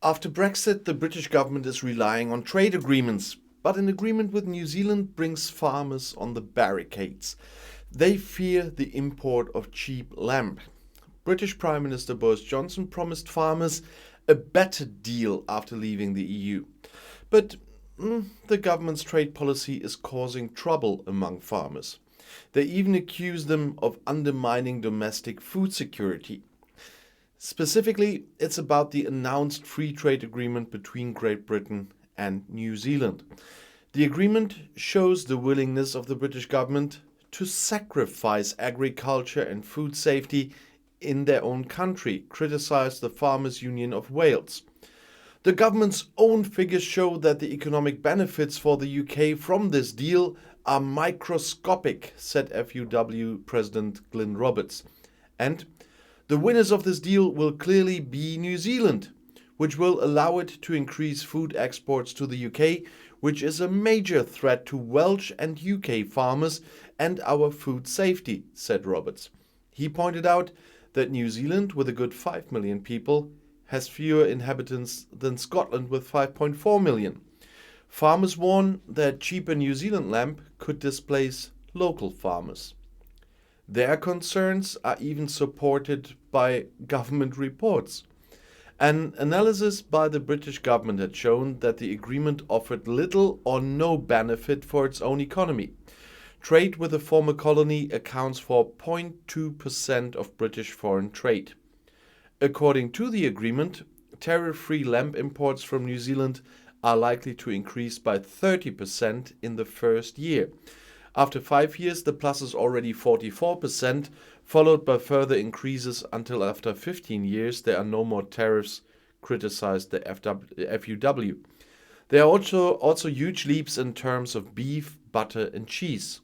After Brexit, the British government is relying on trade agreements, but an agreement with New Zealand brings farmers on the barricades. They fear the import of cheap lamb. British Prime Minister Boris Johnson promised farmers a better deal after leaving the EU. But the government's trade policy is causing trouble among farmers. They even accuse them of undermining domestic food security. Specifically, it's about the announced free trade agreement between Great Britain and New Zealand. The agreement shows the willingness of the British government to sacrifice agriculture and food safety in their own country, criticized the Farmers' Union of Wales. The government's own figures show that the economic benefits for the UK from this deal are microscopic, said FUW President Glyn Roberts. And the winners of this deal will clearly be New Zealand, which will allow it to increase food exports to the UK, which is a major threat to Welsh and UK farmers and our food safety, said Roberts. He pointed out that New Zealand, with a good 5 million people, has fewer inhabitants than Scotland with 5.4 million. Farmers warn that cheaper New Zealand lamb could displace local farmers. Their concerns are even supported by government reports. An analysis by the British government had shown that the agreement offered little or no benefit for its own economy. Trade with the former colony accounts for 0.2% of British foreign trade. According to the agreement, tariff-free lamb imports from New Zealand are likely to increase by 30% in the first year. After 5 years, the plus is already 44%, followed by further increases until after 15 years there are no more tariffs, criticized the FUW. There are also huge leaps in terms of beef, butter and cheese.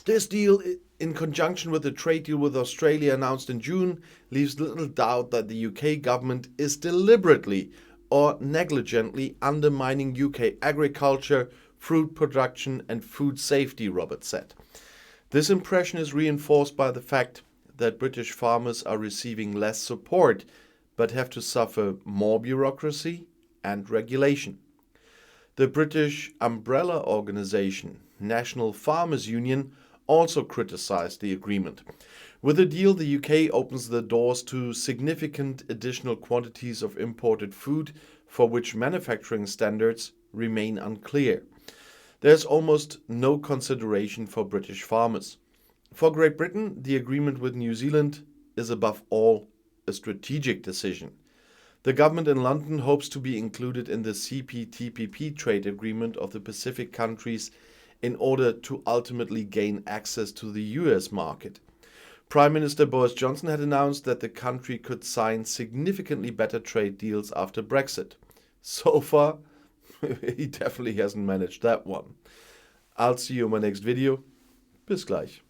This deal, in conjunction with the trade deal with Australia announced in June, leaves little doubt that the UK government is deliberately or negligently undermining UK agriculture, fruit production and food safety, Roberts said. This impression is reinforced by the fact that British farmers are receiving less support but have to suffer more bureaucracy and regulation. The British umbrella organisation, National Farmers Union, also criticised the agreement. With the deal, the UK opens the doors to significant additional quantities of imported food for which manufacturing standards remain unclear. There's almost no consideration for British farmers. For Great Britain, the agreement with New Zealand is above all a strategic decision. The government in London hopes to be included in the CPTPP trade agreement of the Pacific countries in order to ultimately gain access to the US market. Prime Minister Boris Johnson had announced that the country could sign significantly better trade deals after Brexit. So far, he definitely hasn't managed that one. I'll see you in my next video. Bis gleich.